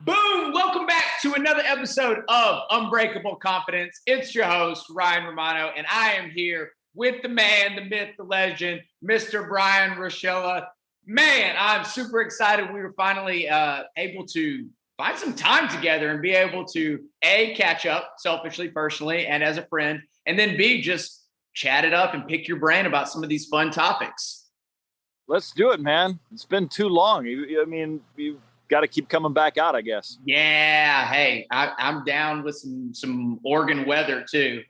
Boom! Welcome back to another episode of Unbreakable Confidence. It's your host, Ryan Romano, and I am here with the man, the myth, the legend, Mr. Bryan Raschilla. Man, I'm super excited. We were finally able to find some time together and be able to, A, catch up selfishly, personally, and as a friend, and then B, just chat it up and pick your brain about some of these fun topics. Let's do it, man. It's been too long. You've got to keep coming back out, I guess. Yeah. Hey, I'm down with some Oregon weather too.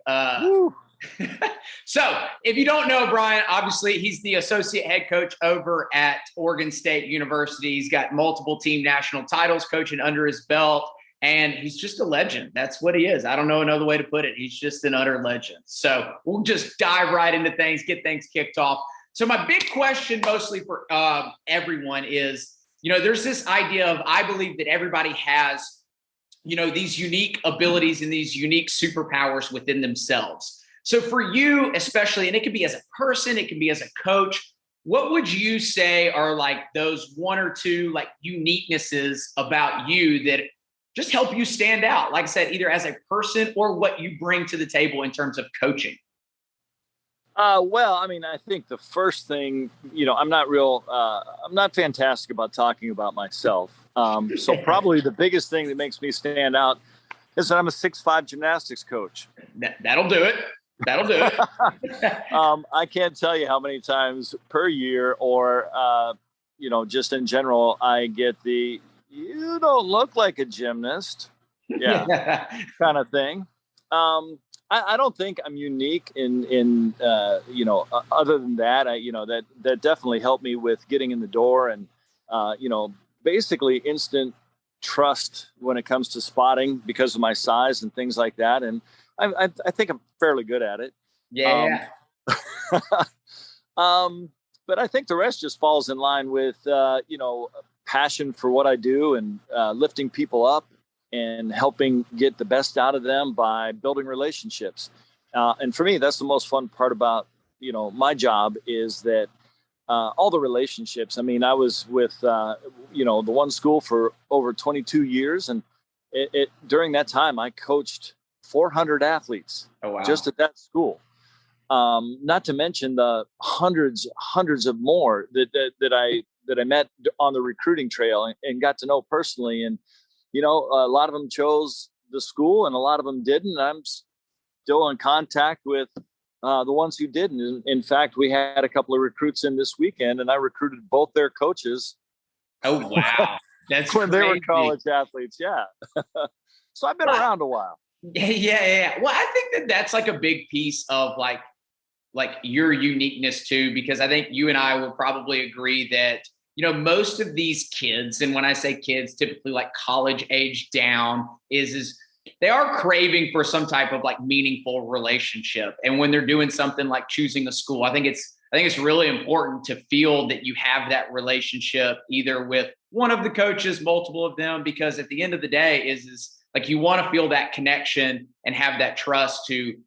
So if you don't know Bryan, obviously he's the associate head coach over at Oregon State University. He's got multiple team national titles coaching under his belt, and he's just a legend. That's what he is. I don't know another way to put it. He's just an utter legend. So we'll just dive right into things, get things kicked off. So my big question mostly for everyone is, there's this idea of, I believe that everybody has, these unique abilities and these unique superpowers within themselves. So for you, especially, and it could be as a person, it can be as a coach, what would you say are like those one or two like uniquenesses about you that just help you stand out? Like I said, either as a person or what you bring to the table in terms of coaching. I think the first thing, I'm not fantastic about talking about myself. So probably the biggest thing that makes me stand out is that I'm a 6'5" gymnastics coach. That'll do it. That'll do it. I can't tell you how many times per year or, just in general, I get the, you don't look like a gymnast. Yeah. kind of thing. I don't think I'm unique in other than that, that definitely helped me with getting in the door and, basically instant trust when it comes to spotting because of my size and things like that. And I think I'm fairly good at it. Yeah. But I think the rest just falls in line with, passion for what I do and lifting people up and helping get the best out of them by building relationships. And for me, that's the most fun part about, my job is that all the relationships. I mean, I was with, the one school for over 22 years. And during that time, I coached 400 athletes just at that school. Not to mention the hundreds of more that I met on the recruiting trail and got to know personally. And, a lot of them chose the school and a lot of them didn't. I'm still in contact with the ones who didn't. In fact, we had a couple of recruits in this weekend and I recruited both their coaches. Oh, wow. That's when crazy. They were college athletes. Yeah. So I've been around a while. Yeah. Well, I think that's like a big piece of like your uniqueness too, because I think you and I will probably agree that most of these kids, and when I say kids, typically like college age down, is they are craving for some type of like meaningful relationship. And when they're doing something like choosing a school, I think it's really important to feel that you have that relationship either with one of the coaches, multiple of them, because at the end of the day is like you want to feel that connection and have that trust to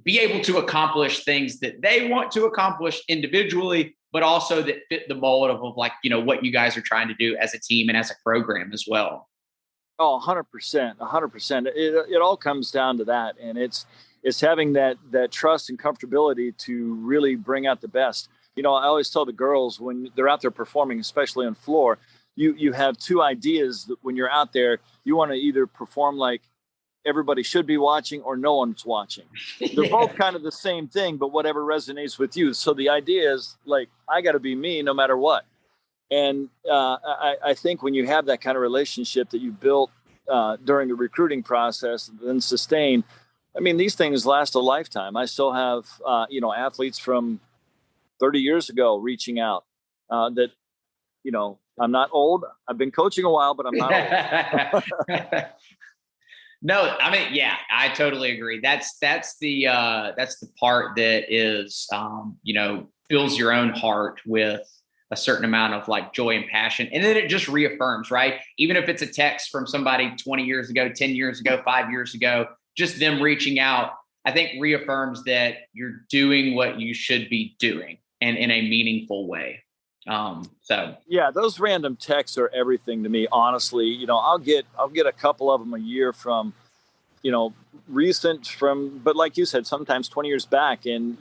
be able to accomplish things that they want to accomplish individually, but also that fit the mold of like, what you guys are trying to do as a team and as a program as well. Oh, 100%. It all comes down to that. And it's having that trust and comfortability to really bring out the best. I always tell the girls when they're out there performing, especially on floor, you have two ideas that when you're out there, you want to either perform like everybody should be watching or no one's watching. They're both kind of the same thing, but whatever resonates with you. So the idea is like, I got to be me no matter what. And I think when you have that kind of relationship that you built during the recruiting process and then sustain, I mean, these things last a lifetime. I still have, athletes from 30 years ago reaching out that, I'm not old. I've been coaching a while, but I'm not old. No, I mean, yeah, I totally agree. That's the part that is, fills your own heart with a certain amount of like joy and passion. And then it just reaffirms, right? Even if it's a text from somebody 20 years ago, 10 years ago, 5 years ago, just them reaching out, I think reaffirms that you're doing what you should be doing and in a meaningful way. So yeah, those random texts are everything to me, honestly. I'll get a couple of them a year from, recent but like you said, sometimes 20 years back, and,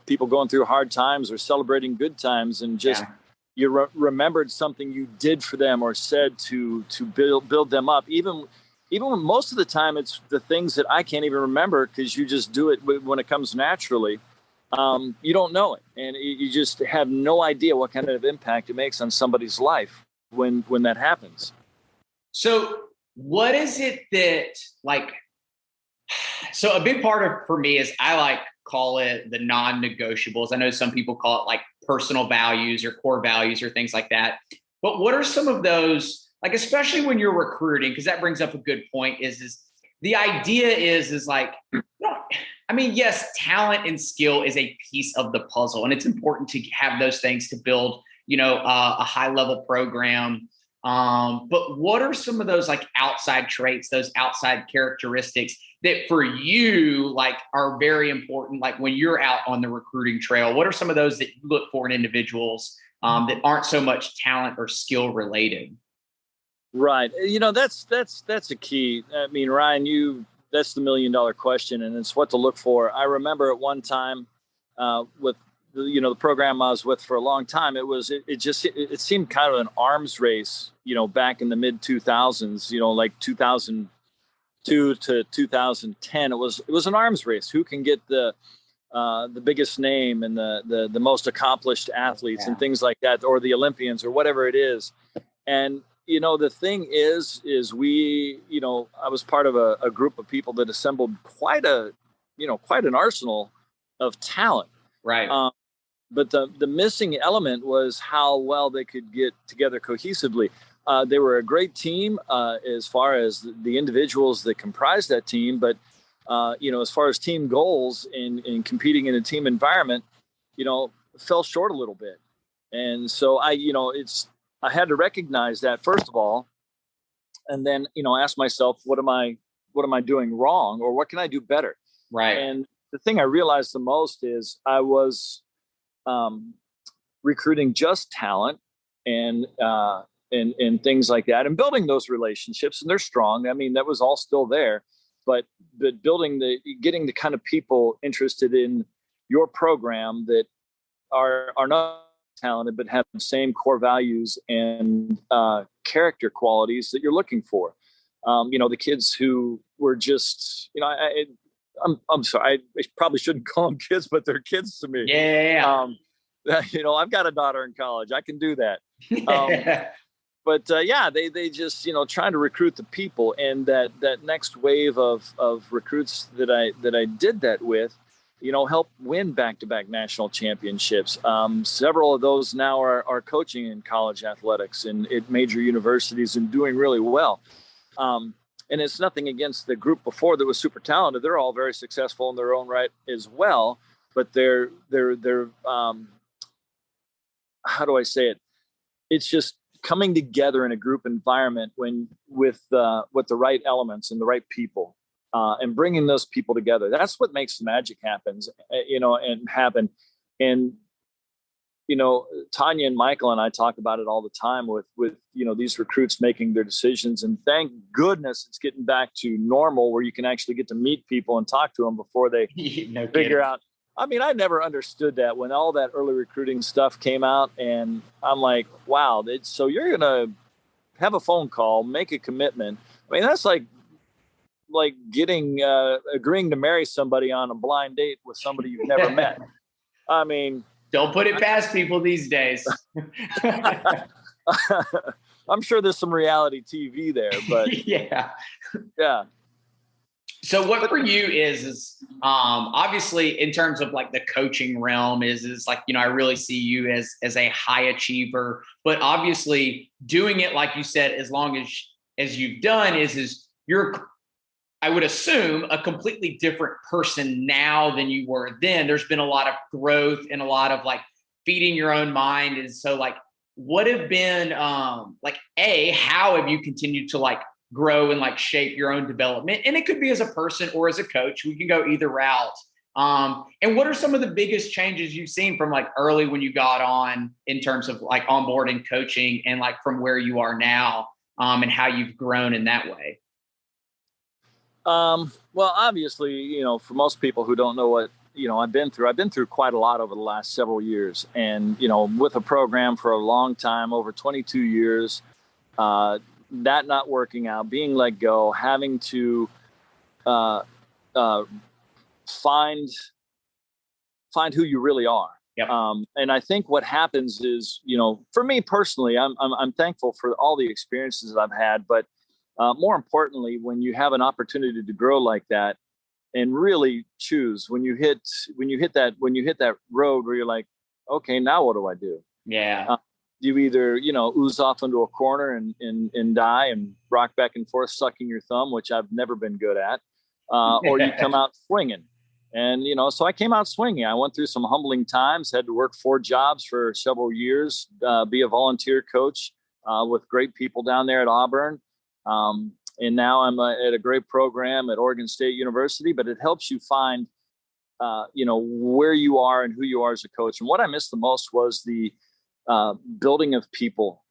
people going through hard times or celebrating good times, and just, yeah. you remembered something you did for them or said to build them up. Even when most of the time it's the things that I can't even remember, because you just do it when it comes naturally. You don't know it, and you just have no idea what kind of impact it makes on somebody's life when that happens. So what is it that like, so a big part of for me is I like call it the non-negotiables. I know some people call it like personal values or core values or things like that. But what are some of those, like, especially when you're recruiting, because that brings up a good point, is the idea is like, I mean, yes, talent and skill is a piece of the puzzle, and it's important to have those things to build, a high level program. But what are some of those like outside traits, those outside characteristics that for you like are very important? Like when you're out on the recruiting trail, what are some of those that you look for in individuals that aren't so much talent or skill related? Right. That's a key. I mean, Ryan, that's the $1 million question, and it's what to look for. I remember at one time with the program I was with for a long time, it seemed kind of an arms race, back in the mid 2000s, like 2002 to 2010. It was an arms race. Who can get the biggest name and the most accomplished athletes and things like that, or the Olympians or whatever it is. And the thing is we, I was part of a group of people that assembled quite an arsenal of talent. Right. But the missing element was how well they could get together cohesively. They were a great team as far as the individuals that comprised that team, but as far as team goals in competing in a team environment, fell short a little bit. And so I had to recognize that first of all, and then ask myself, what am I doing wrong, or what can I do better? Right. And the thing I realized the most is I was recruiting just talent and things like that, and building those relationships, and they're strong. I mean, that was all still there, but getting the kind of people interested in your program that are not talented but have the same core values and character qualities that you're looking for. The kids who were just, I'm sorry, I probably shouldn't call them kids, but they're kids to me. Yeah. I've got a daughter in college. I can do that. But they just, trying to recruit the people, and that next wave of recruits that I did that with, help win back-to-back national championships. Several of those now are coaching in college athletics and at major universities and doing really well. And it's nothing against the group before that was super talented. They're all very successful in their own right as well. But they're how do I say it? It's just coming together in a group environment with the right elements and the right people. And bringing those people together. That's what makes the magic happen. And, Tanya and Michael and I talk about it all the time with these recruits making their decisions. And thank goodness it's getting back to normal, where you can actually get to meet people and talk to them before they figure out. I mean, I never understood that when all that early recruiting stuff came out, and I'm like, wow, so you're going to have a phone call, make a commitment. I mean, that's like getting agreeing to marry somebody on a blind date with somebody you've never met. I mean, don't put it past people these days. I'm sure there's some reality TV there, but yeah. So what for you is obviously in terms of like the coaching realm is like, I really see you as a high achiever, but obviously doing it, like you said, as long as you've done is you're, I would assume, a completely different person now than you were then. There's been a lot of growth and a lot of like feeding your own mind. And so like, what have been how have you continued to like grow and like shape your own development? And it could be as a person or as a coach. We can go either route. And what are some of the biggest changes you've seen from like early when you got on in terms of like onboard and coaching and like from where you are now, and how you've grown in that way? Well, obviously, you know, for most people who don't know what, you know, I've been through quite a lot over the last several years. And, you know, with a program for a long time, over 22 years, that not working out, being let go, having to uh, uh, find who you really are. Yep. And I think what happens is, you know, for me personally, I'm thankful for all the experiences I've had, but more importantly, when you have an opportunity to grow like that, and really choose when you hit that road where you're like, okay, now what do I do? Yeah. You either, you know, ooze off into a corner and die and rock back and forth, sucking your thumb, which I've never been good at, or you come out swinging. And, you know, so I came out swinging. I went through some humbling times, had to work 4 jobs for several years, be a volunteer coach with great people down there at Auburn. And now I'm at a great program at Oregon State University, but it helps you find, you know, where you are and who you are as a coach. And what I missed the most was the building of people,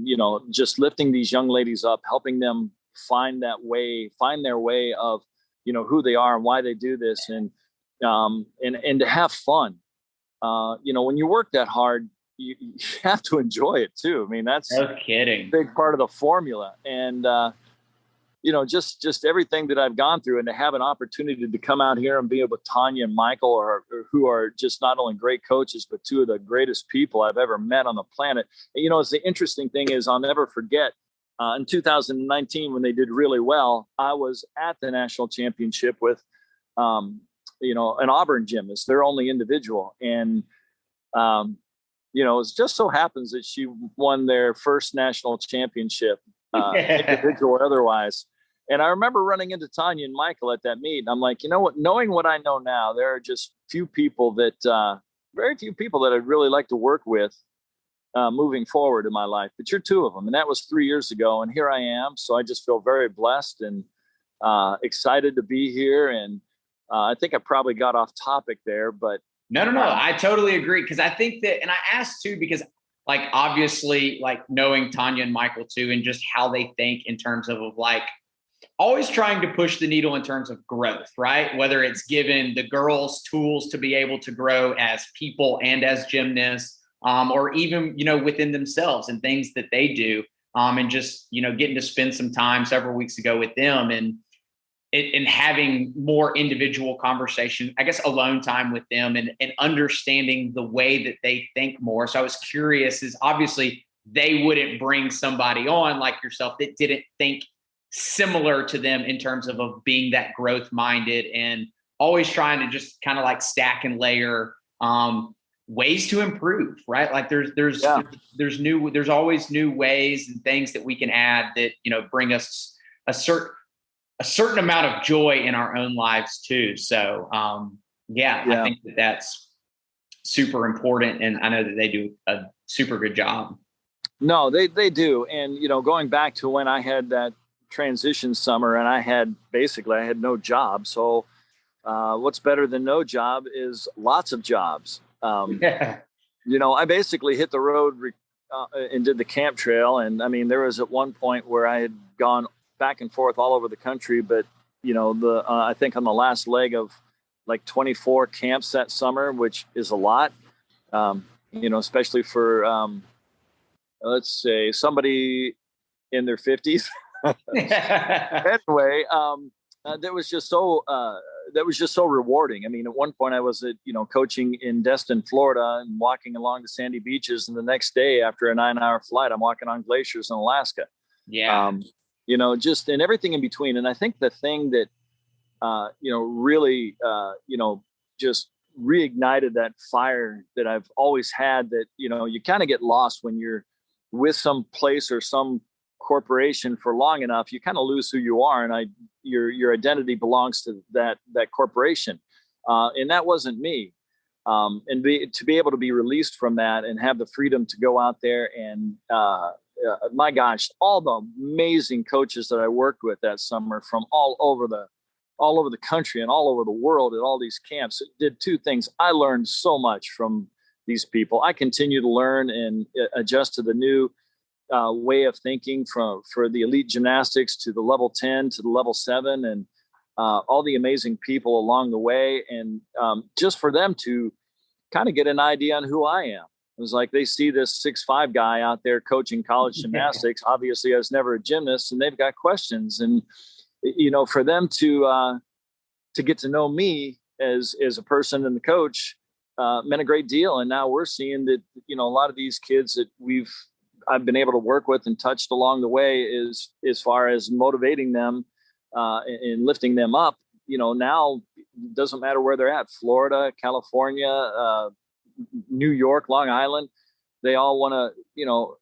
you know, just lifting these young ladies up, helping them find their way of, you know, who they are and why they do this, and to have fun. You know, when you work that hard, you have to enjoy it too. I mean, that's no kidding. a big part of the formula. And, you know, just everything that I've gone through, and to have an opportunity to come out here and be with Tanya and Michael, or who are just not only great coaches, but 2 of the greatest people I've ever met on the planet. And, you know, it's the interesting thing is I'll never forget in 2019 when they did really well, I was at the national championship with, you know, an Auburn gymnast, their only individual. And, you know, it just so happens that she won their first national championship, individual or otherwise. And I remember running into Tanya and Michael at that meet. And I'm like, you know what, knowing what I know now, there are just very few people that I'd really like to work with moving forward in my life. But you're 2 of them. And that was 3 years ago. And here I am. So I just feel very blessed and excited to be here. And I think I probably got off topic there, but No. I totally agree. Cause I think that, and I asked too, because like, obviously like knowing Tanya and Michael too, and just how they think in terms of like always trying to push the needle in terms of growth, right? Whether it's given the girls tools to be able to grow as people and as gymnasts, or even, you know, within themselves and things that they do. And just, you know, getting to spend some time several weeks ago with them and having more individual conversation, I guess alone time with them, and understanding the way that they think more. So I was curious, is obviously they wouldn't bring somebody on like yourself that didn't think similar to them in terms of being that growth minded and always trying to just kind of like stack and layer ways to improve, right? Like there's always new ways and things that we can add that, you know, bring us a certain amount of joy in our own lives too. So, I think that's super important. And I know that they do a super good job. No, they do. And, you know, going back to when I had that transition summer and I had no job. So what's better than no job is lots of jobs. You know, I basically hit the road and did the camp trail. And I mean, there was at one point where I had gone back and forth all over the country, but you know, I think on the last leg of like 24 camps that summer, which is a lot, you know, especially for, let's say somebody in their 50s. Anyway, that was just so rewarding. I mean, at one point I was coaching in Destin, Florida, and walking along the sandy beaches, and the next day after a 9-hour flight, I'm walking on glaciers in Alaska. Yeah. You know, just and everything in between. And I think the thing that, really, just reignited that fire that I've always had, that, you know, you kind of get lost when you're with some place or some corporation for long enough, you kind of lose who you are. And your identity belongs to that corporation. And that wasn't me. And to be able to be released from that and have the freedom to go out there and, my gosh, all the amazing coaches that I worked with that summer from all over the all over the country and all over the world at all these camps. It did two things. I learned so much from these people. I continue to learn and adjust to the new way of thinking for the elite gymnastics to the level 10 to the level 7 and all the amazing people along the way. And just for them to kind of get an idea on who I am. It was like they see this 6'5" guy out there coaching college gymnastics. Obviously, I was never a gymnast, and they've got questions. And for them to get to know me as a person and the coach meant a great deal. And now we're seeing that a lot of these kids that I've been able to work with and touched along the way is as far as motivating them and lifting them up. Now it doesn't matter where they're at, Florida, California, New York, Long Island, they all want to,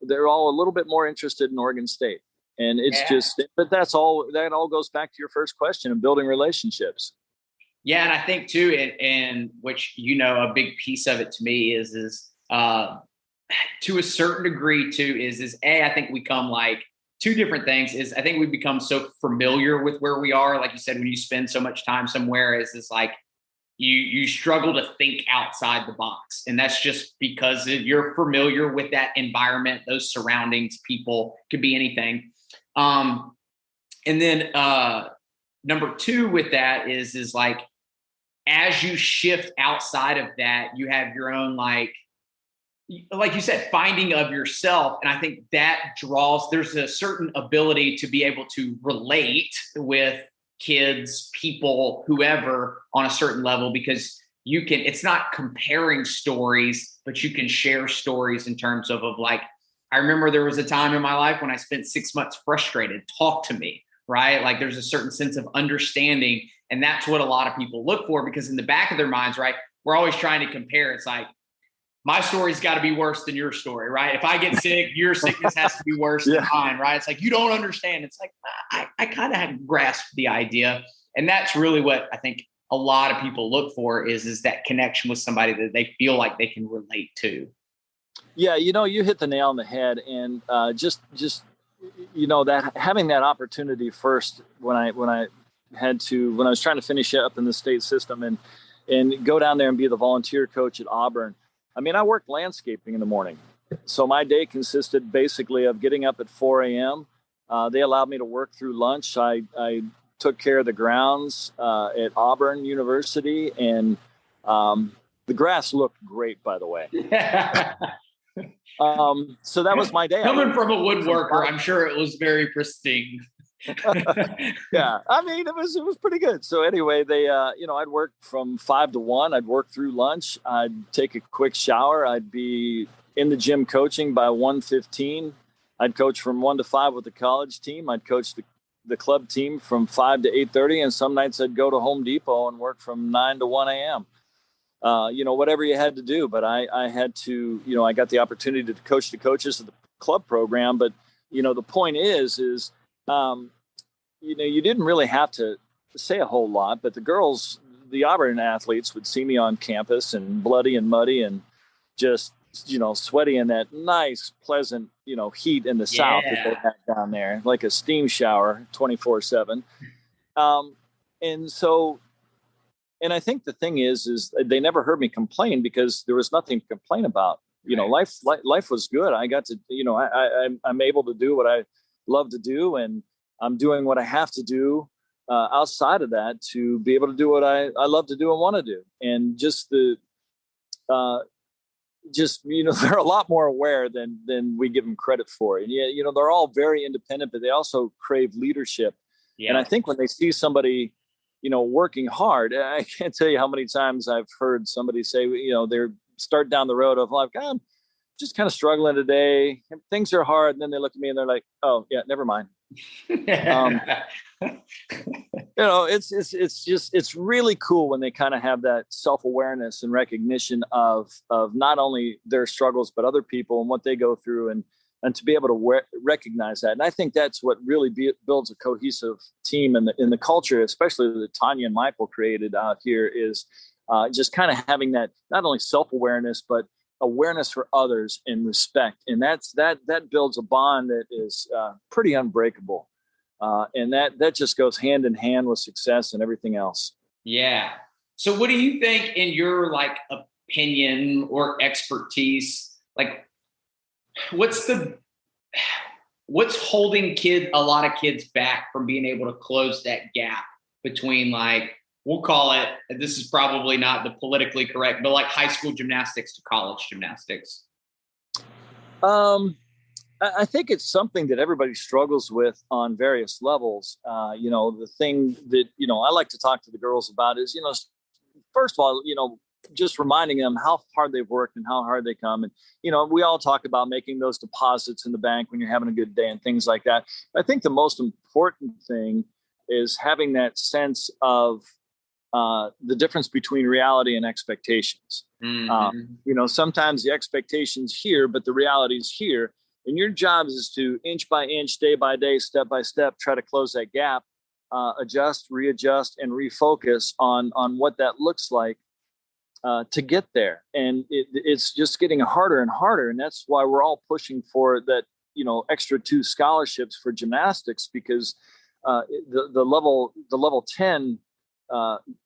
they're all a little bit more interested in Oregon State. And it's but that all goes back to your first question of building relationships. Yeah. And I think too, and which, a big piece of it to me is to a certain degree too, is I think we come like two different things is I think we become so familiar with where we are. Like you said, when you spend so much time somewhere is like, you struggle to think outside the box. And that's just because you're familiar with that environment, those surroundings, people, could be anything. And then number two with that is like, as you shift outside of that, you have your own, like you said, finding of yourself. And I think that there's a certain ability to be able to relate with kids, people, whoever on a certain level, because it's not comparing stories, but you can share stories in terms of like, I remember there was a time in my life when I spent 6 months frustrated. Talk to me, right? Like there's a certain sense of understanding. And that's what a lot of people look for, because in the back of their minds, right, we're always trying to compare. It's like, my story's got to be worse than your story, right? If I get sick, your sickness has to be worse than mine, right? It's like, you don't understand. It's like, I kind of had grasped the idea. And that's really what I think a lot of people look for is that connection with somebody that they feel like they can relate to. Yeah. You hit the nail on the head. And just that having that opportunity first when I was trying to finish up in the state system and go down there and be the volunteer coach at Auburn. I mean, I worked landscaping in the morning. So my day consisted basically of getting up at 4 a.m. They allowed me to work through lunch. I took care of the grounds at Auburn University, and the grass looked great, by the way. So that was my day. Coming from a woodworker, I'm sure it was very pristine. Yeah, I mean, it was pretty good. So anyway, they I'd work from 5 to 1. I'd work through lunch. I'd take a quick shower. I'd be in the gym coaching by 1:15. I'd coach from 1 to 5 with the college team. I'd coach the club team from 5 to 8:30, and some nights I'd go to Home Depot and work from 9 to 1 a.m. Whatever you had to do, but I had to, I got the opportunity to coach the coaches of the club program. But the point is you didn't really have to say a whole lot, but the Auburn athletes would see me on campus and bloody and muddy and just, sweaty in that nice, pleasant, heat in the South that they had down there, like a steam shower 24/7. And I think the thing is they never heard me complain because there was nothing to complain about. Life was good. I got to, I'm able to do what I love to do, and I'm doing what I have to do outside of that to be able to do what I love to do and want to do. And they're a lot more aware than we give them credit for. And they're all very independent, but they also crave leadership. Yeah. And I think when they see somebody, working hard, I can't tell you how many times I've heard somebody say, they're start down the road of like, I'm just kind of struggling today. Things are hard. And then they look at me and they're like, oh yeah, never mind. It's really cool when they kind of have that self-awareness and recognition of not only their struggles, but other people and what they go through, and to be able to recognize that. And I think that's what really builds a cohesive team in the culture, especially that Tanya and Michael created out here, is just kind of having that, not only self-awareness, but awareness for others and respect. And that builds a bond that is pretty unbreakable. And that just goes hand in hand with success and everything else. Yeah. So what do you think, in your like opinion or expertise, like what's holding a lot of kids back from being able to close that gap between, like, we'll call it, this is probably not the politically correct, but like high school gymnastics to college gymnastics? I think it's something that everybody struggles with on various levels. The thing that, I like to talk to the girls about is, first of all, just reminding them how hard they've worked and how hard they come. And, we all talk about making those deposits in the bank when you're having a good day and things like that. I think the most important thing is having that sense of the difference between reality and expectations. Mm-hmm. Sometimes the expectations here, but the reality is here. And your job is to inch by inch, day by day, step by step, try to close that gap, adjust, readjust, and refocus on what that looks like to get there. And it's just getting harder and harder. And that's why we're all pushing for that, extra 2 scholarships for gymnastics, because the level 10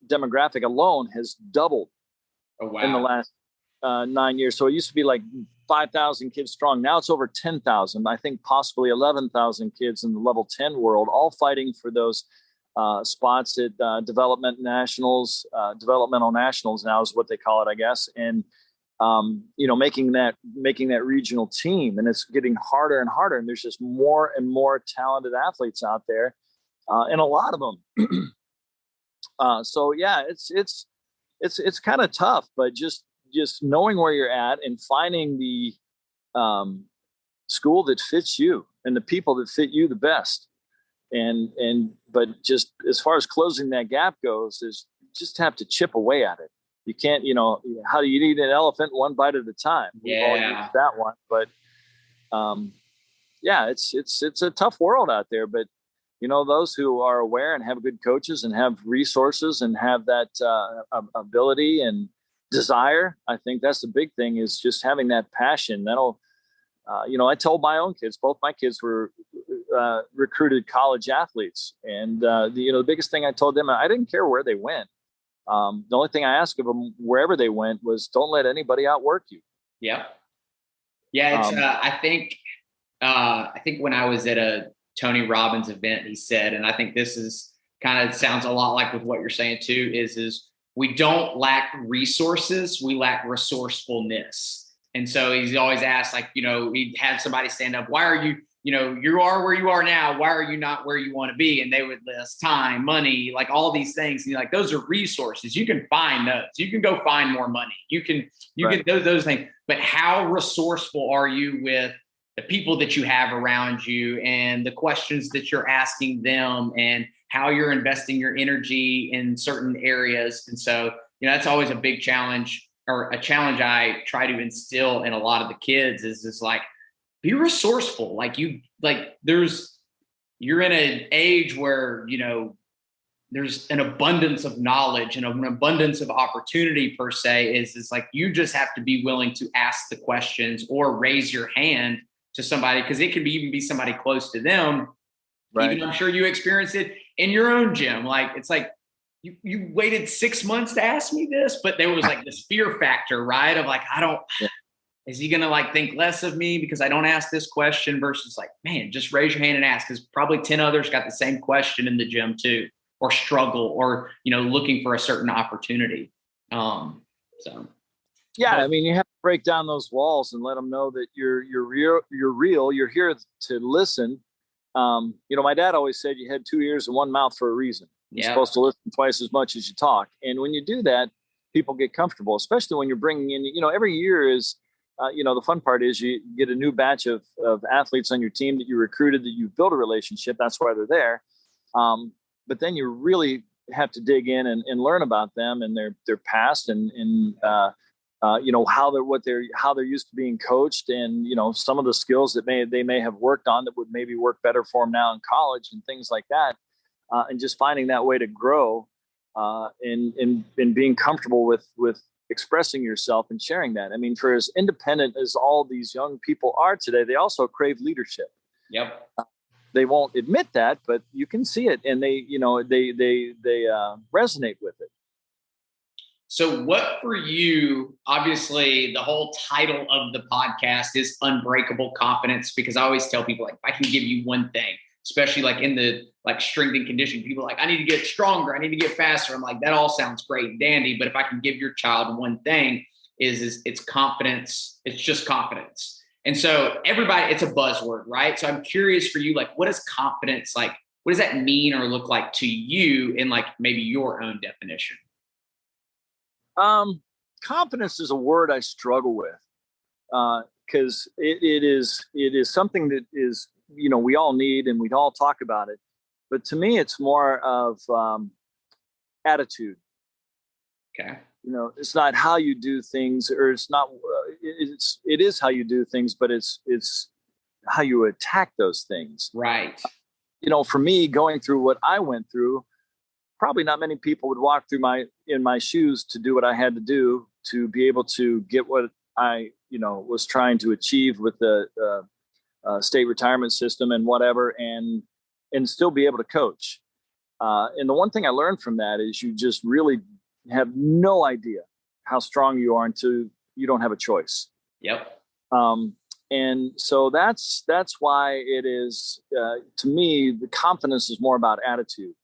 demographic alone has doubled in the last 9 years. So it used to be like 5,000 kids strong. Now it's over 10,000. I think possibly 11,000 kids in the level 10 world, all fighting for those spots at developmental nationals now is what they call it, I guess. And making that regional team, and it's getting harder and harder. And there's just more and more talented athletes out there, and a lot of them. So yeah, it's kind of tough, but just knowing where you're at and finding the school that fits you and the people that fit you the best. But just as far as closing that gap goes, is just have to chip away at it. You can't, how do you eat an elephant one bite at a time? We've all used that one, but it's a tough world out there. But those who are aware and have good coaches and have resources and have that ability and desire, I think that's the big thing, is just having that passion. That'll, I told my own kids, both my kids were recruited college athletes. And, the biggest thing I told them, I didn't care where they went. The only thing I asked of them wherever they went was, don't let anybody outwork you. Yeah. Yeah. It's, I think when I was at a Tony Robbins event, he said, and I think this is kind of sounds a lot like with what you're saying too, is we don't lack resources, we lack resourcefulness. And so he's always asked, like, he'd have somebody stand up, why are you, you are where you are now, why are you not where you want to be? And they would list time, money, like all these things. And like, those are resources. You can find those. You can go find more money. You can those things. But how resourceful are you with the people that you have around you and the questions that you're asking them and how you're investing your energy in certain areas? And so, that's always a big challenge, or a challenge I try to instill in a lot of the kids, is like, be resourceful. You're in an age where, there's an abundance of knowledge and an abundance of opportunity per se, is like, you just have to be willing to ask the questions or raise your hand to somebody, because it could even be somebody close to them. Right. Even I'm sure you experienced it in your own gym. Like, it's like, you waited 6 months to ask me this, but there was like this fear factor, right? Of like, is he going to like think less of me because I don't ask this question, versus like, man, just raise your hand and ask, because probably 10 others got the same question in the gym too, or struggle, or, looking for a certain opportunity. Yeah, I mean, you have to break down those walls and let them know that you're real. You're here to listen. My dad always said you had 2 ears and one mouth for a reason. You're supposed to listen twice as much as you talk. And when you do that, people get comfortable, especially when you're bringing in, every year is, the fun part is you get a new batch of athletes on your team that you recruited, that you've built a relationship. That's why they're there. But then you really have to dig in and learn about them and their past and how they're used to being coached, and some of the skills that they may have worked on that would maybe work better for them now in college and things like that, and just finding that way to grow and being comfortable with expressing yourself and sharing that. I mean, for as independent as all these young people are today, they also crave leadership. Yep. they won't admit that, but you can see it, and they resonate with it. So what for you, obviously the whole title of the podcast is Unbreakable Confidence, because I always tell people, like, if I can give you one thing, especially like in the like strength and conditioning, people are like, I need to get stronger, I need to get faster. I'm like, that all sounds great and dandy, but if I can give your child one thing, is it's confidence. It's just confidence. And so everybody, it's a buzzword, right? So I'm curious for you, like, what is confidence like? What does that mean or look like to you in like maybe your own definition? Confidence is a word I struggle with, because it is something that is, we all need, and we all talk about it. But to me, it's more of attitude. Okay. It's not how you do things, or it's not. It is how you do things, but it's how you attack those things. Right. For me, going through what I went through, probably not many people would walk through in my shoes to do what I had to do to be able to get what I, was trying to achieve with the state retirement system and whatever, and still be able to coach. And the one thing I learned from that is you just really have no idea how strong you are until you don't have a choice. Yep. And so that's why it is, to me, the confidence is more about attitude.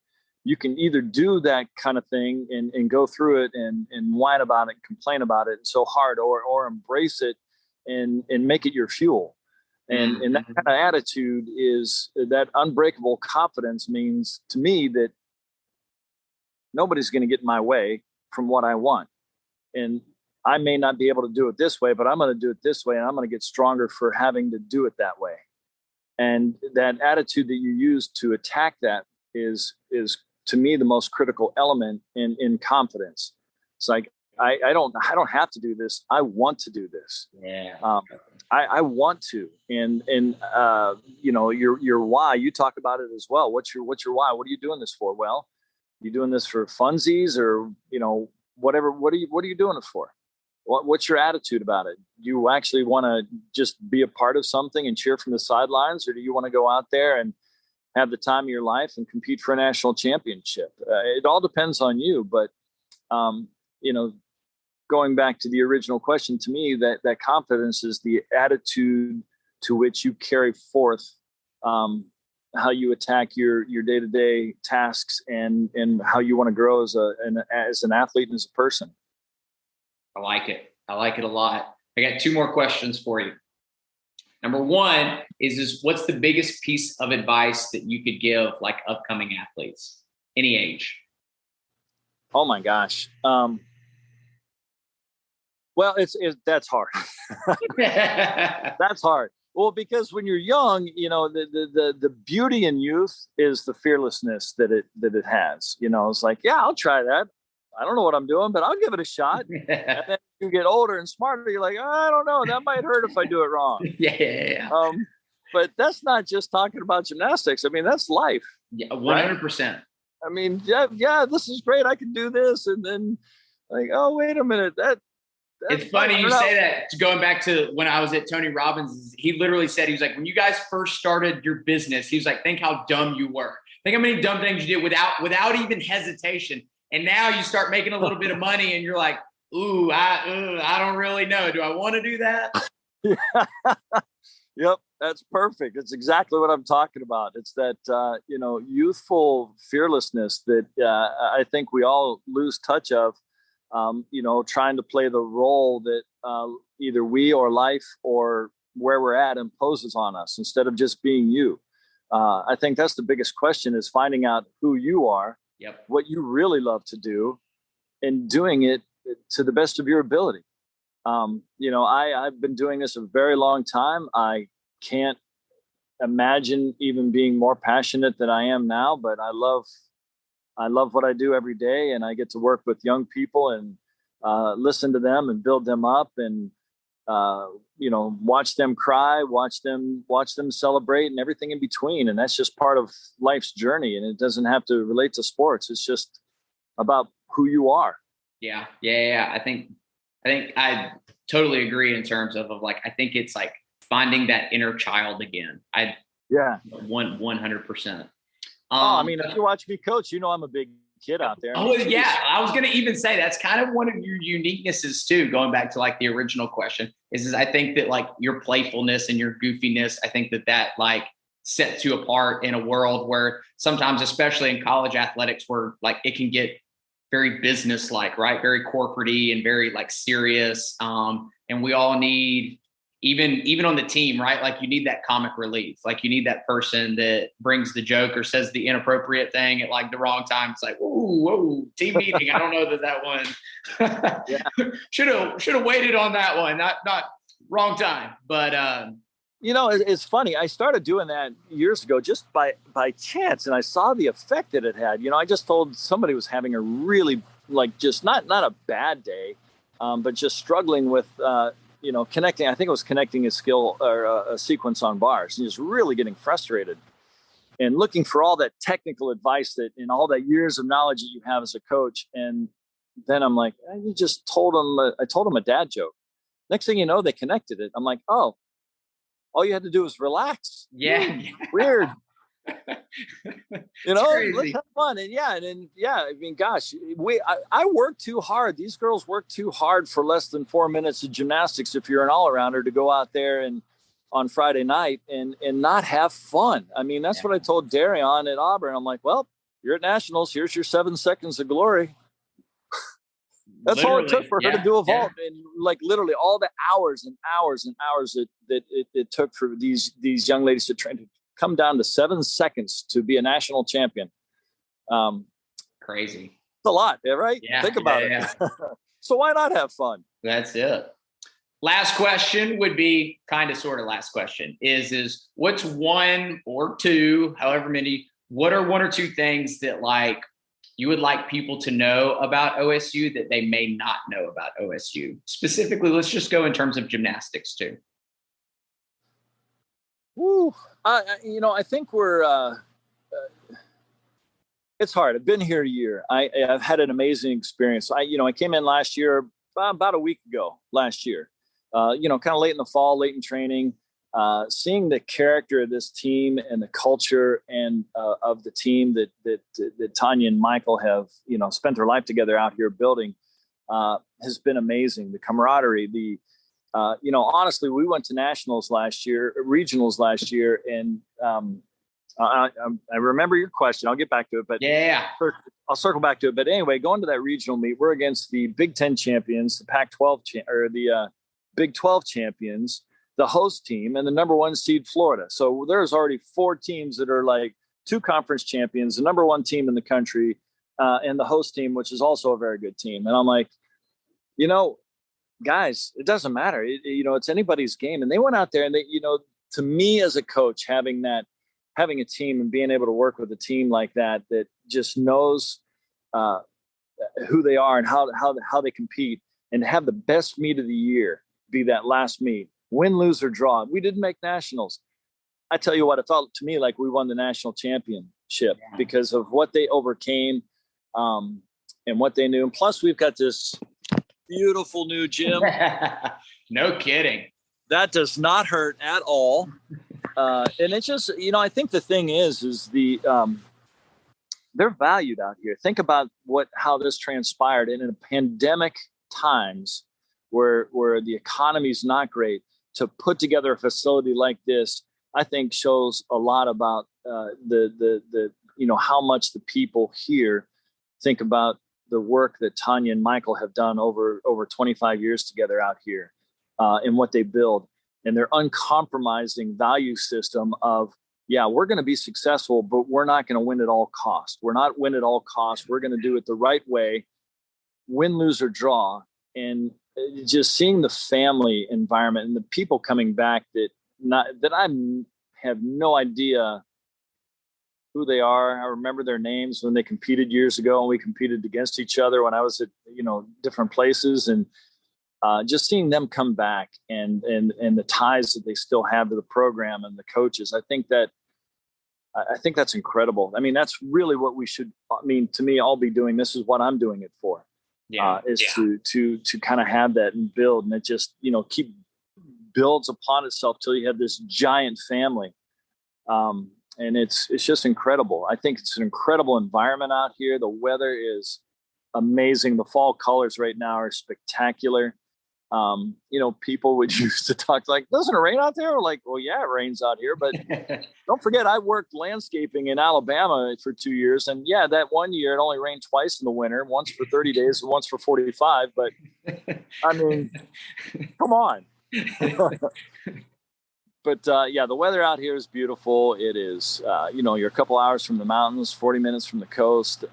You can either do that kind of thing and go through it and whine about it, complain about it so hard, or embrace it and make it your fuel. And that kind of attitude is that unbreakable confidence means to me that nobody's going to get in my way from what I want. And I may not be able to do it this way, but I'm going to do it this way, and I'm going to get stronger for having to do it that way. And that attitude that you use to attack that is to me the most critical element in confidence. It's like, I don't have to do this. I want to do this. Yeah. I want to. And your why, you talk about it as well. What's your why? What are you doing this for? Well, you doing this for funsies or, whatever. What are you doing it for? What's your attitude about it? Do you actually want to just be a part of something and cheer from the sidelines? Or do you want to go out there and have the time of your life and compete for a national championship? It all depends on you. But, going back to the original question, to me, that confidence is the attitude to which you carry forth how you attack your day-to-day tasks and how you want to grow as an athlete and as a person. I like it. I like it a lot. I got two more questions for you. Number one is what's the biggest piece of advice that you could give like upcoming athletes, any age? Oh my gosh. Well, that's hard. That's hard. Well, because when you're young, the beauty in youth is the fearlessness that it has. It's like, yeah, I'll try that. I don't know what I'm doing, but I'll give it a shot. And then you get older and smarter. You're like, I don't know. That might hurt if I do it wrong. Yeah. But that's not just talking about gymnastics. I mean, that's life. Yeah, 100%. Right? I mean, yeah, this is great. I can do this. And then like, oh, wait a minute. It's funny you say that. Going back to when I was at Tony Robbins, he literally said, he was like, when you guys first started your business, he was like, think how dumb you were. Think how many dumb things you did without even hesitation. And now you start making a little bit of money and you're like, ooh, I don't really know. Do I want to do that? Yep. That's perfect. It's exactly what I'm talking about. It's that, youthful fearlessness that I think we all lose touch of, trying to play the role that either we or life or where we're at imposes on us instead of just being you. I think that's the biggest question, is finding out who you are. Yep. What you really love to do and doing it to the best of your ability. I've been doing this a very long time. I can't imagine even being more passionate than I am now, but I love what I do every day, and I get to work with young people and listen to them and build them up and watch them cry, watch them celebrate, and everything in between. And that's just part of life's journey. And it doesn't have to relate to sports. It's just about who you are. Yeah. I think I totally agree in terms of like, I think it's like finding that inner child again. Yeah. 100%. I mean, if you watch me coach, I'm a big kid out there. Yeah. I was going to even say that's kind of one of your uniquenesses too, going back to like the original question is I think that like your playfulness and your goofiness, I think that like sets you apart in a world where sometimes, especially in college athletics, where like it can get very business-like, right? Very corporate-y and very like serious. And we all need, even on the team, right? Like you need that comic relief. Like you need that person that brings the joke or says the inappropriate thing at like the wrong time. It's like, whoa, team meeting. I don't know that one should have waited on that one. Not wrong time. But it's funny. I started doing that years ago just by chance, and I saw the effect that it had. I just told somebody was having a really like just not a bad day, but just struggling with connecting. I think it was connecting a skill or a sequence on bars, and just really getting frustrated and looking for all that technical advice that and all that years of knowledge that you have as a coach. And then I'm like, I told them a dad joke. Next thing you know, they connected it. I'm like, oh. All you had to do was relax. Yeah. Weird. Let's have fun. And I mean, gosh, I work too hard. These girls work too hard for less than 4 minutes of gymnastics if you're an all-arounder to go out there and on Friday night and not have fun. I mean, that's what I told Darion at Auburn. I'm like, well, you're at Nationals. Here's your 7 seconds of glory. That's all it took for her to do a vault, and like literally all the hours and hours and hours that it took for these young ladies to train to come down to 7 seconds to be a national champion. Crazy. It's a lot, right? Yeah, think about it. So why not have fun? That's it. Last question would be kind of sort of last question is what's one or two, however many, what are one or two things that like you would like people to know about OSU that they may not know about OSU? Specifically, let's just go in terms of gymnastics too. I think we're, it's hard. I've been here a year. I've had an amazing experience. I came in last year, about a week ago last year, kind of late in the fall, late in training, seeing the character of this team and the culture and of the team that Tanya and Michael have, spent their life together out here building has been amazing. The camaraderie, honestly, we went to regionals last year, and I remember your question. I'll get back to it, but I'll circle back to it. But anyway, going to that regional meet, we're against the Big Ten champions, the Pac-12 or the Big 12 champions, the host team, and the number 1 seed Florida. So there's already 4 teams that are like 2 conference champions, the number 1 team in the country, and the host team, which is also a very good team. And I'm like, guys, it doesn't matter. It's anybody's game. And they went out there and they, to me as a coach, having a team and being able to work with a team like that just knows who they are and how they compete, and have the best meet of the year be that last meet. Win, lose, or draw. We didn't make nationals. I tell you what, it felt to me like we won the national championship because of what they overcame and what they knew. And plus, we've got this beautiful new gym. No kidding. That does not hurt at all. And it's just, I think the thing is the they're valued out here. Think about how this transpired in a pandemic times where the economy is not great. To put together a facility like this, I think shows a lot about the how much the people here think about the work that Tanya and Michael have done over 25 years together out here, and what they build, and their uncompromising value system of, we're going to be successful, but we're not going to win at all costs. We're not win at all costs. We're going to do it the right way, win, lose, or draw. And just seeing the family environment and the people coming back that I have no idea who they are. I remember their names when they competed years ago, and we competed against each other when I was at, different places, and just seeing them come back and the ties that they still have to the program and the coaches. I think that's incredible. I mean, that's really what we should, to me, all be doing. This is what I'm doing it for. To kind of have that and build, and it just, keep builds upon itself till you have this giant family. And it's just incredible. I think it's an incredible environment out here. The weather is amazing. The fall colors right now are spectacular. People would used to talk like, doesn't it rain out there? We're like, well, yeah, it rains out here. But don't forget, I worked landscaping in Alabama for 2 years. And yeah, that one year it only rained twice in the winter, once for 30 days and once for 45. But I mean, come on. But the weather out here is beautiful. It is, you're a couple hours from the mountains, 40 minutes from the coast.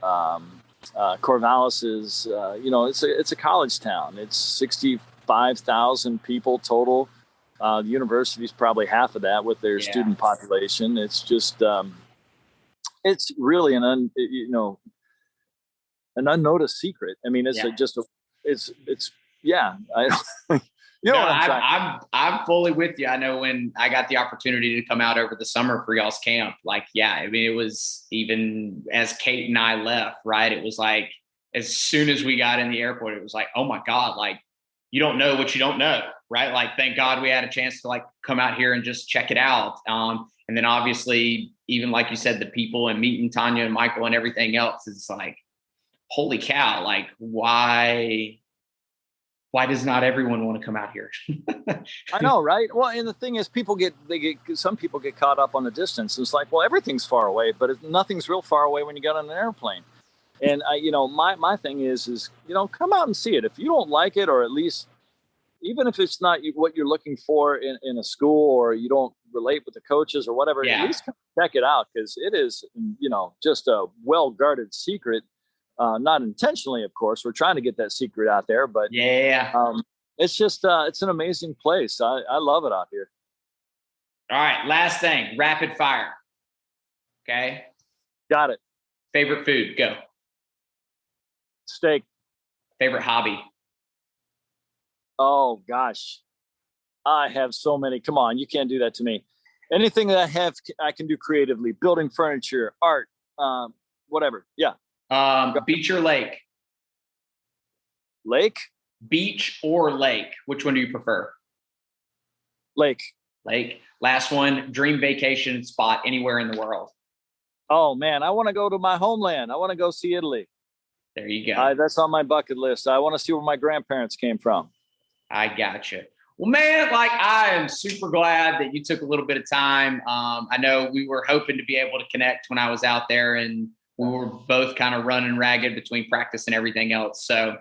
Corvallis is, it's a college town. It's 65,000 people total. The university is probably half of that with their student population. It's just, it's really an unnoticed secret. I mean, I'm fully with you. I know when I got the opportunity to come out over the summer for y'all's camp, it was even as Kate and I left, right? It was like, as soon as we got in the airport, it was like, oh my God, you don't know what you don't know, right? Thank God we had a chance to come out here and just check it out. And then obviously, even like you said, the people and meeting Tanya and Michael and everything else, it's like, holy cow, why does not everyone want to come out here? I know, right? Well, and the thing is, some people get caught up on the distance. It's like, well, everything's far away, but nothing's real far away when you get on an airplane. And my thing is, come out and see it. If you don't like it, or at least, even if it's not what you're looking for in a school, or you don't relate with the coaches or whatever, at least come check it out, because it is, just a well-guarded secret. Not intentionally, of course. We're trying to get that secret out there, but it's just it's an amazing place. I love it out here. All right, last thing, rapid fire. Okay, got it. Favorite food? Go. Steak. Favorite hobby? Oh gosh, I have so many. Come on, you can't do that to me. Anything that I can do creatively, building furniture, art, whatever. Yeah. Beach or lake? Lake? Beach or lake? Which one do you prefer? Lake. Lake. Last one, dream vacation spot anywhere in the world. Oh man, I want to go to my homeland. I want to go see Italy. There you go. That's on my bucket list. I want to see where my grandparents came from. I gotcha. Well, man, I am super glad that you took a little bit of time. I know we were hoping to be able to connect when I was out there, and we were both kind of running ragged between practice and everything else. So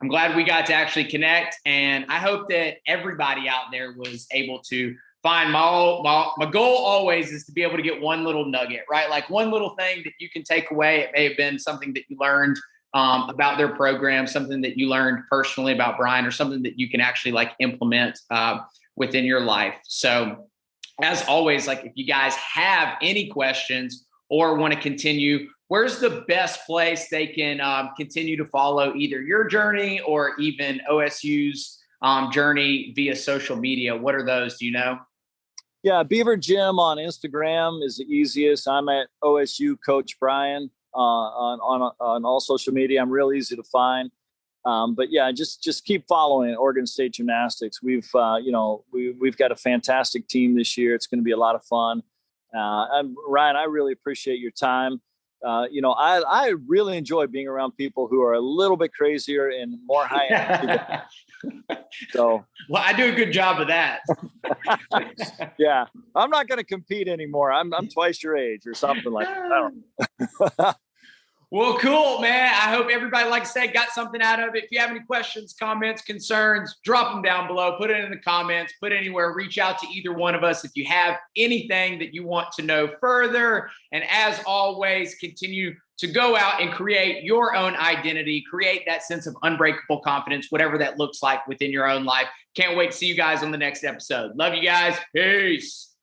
I'm glad we got to actually connect. And I hope that everybody out there was able to find my goal always is to be able to get one little nugget, right? One little thing that you can take away. It may have been something that you learned about their program, something that you learned personally about Bryan, or something that you can actually implement within your life. So as always, if you guys have any questions or want to continue, where's the best place they can continue to follow either your journey or even OSU's journey via social media? What are those? Do you know? Yeah, Beaver Gym on Instagram is the easiest. I'm at OSU Coach Bryan on all social media. I'm real easy to find. But yeah, just keep following Oregon State Gymnastics. We've got a fantastic team this year. It's going to be a lot of fun. Ryan, I really appreciate your time. I really enjoy being around people who are a little bit crazier and more high energy. So, well, I do a good job of that. Yeah, I'm not going to compete anymore. I'm twice your age or something like that. I don't know. Well, cool, man. I hope everybody, like I said, got something out of it. If you have any questions, comments, concerns, drop them down below. Put it in the comments. Put it anywhere. Reach out to either one of us if you have anything that you want to know further. And as always, continue to go out and create your own identity. Create that sense of unbreakable confidence, whatever that looks like within your own life. Can't wait to see you guys on the next episode. Love you guys. Peace.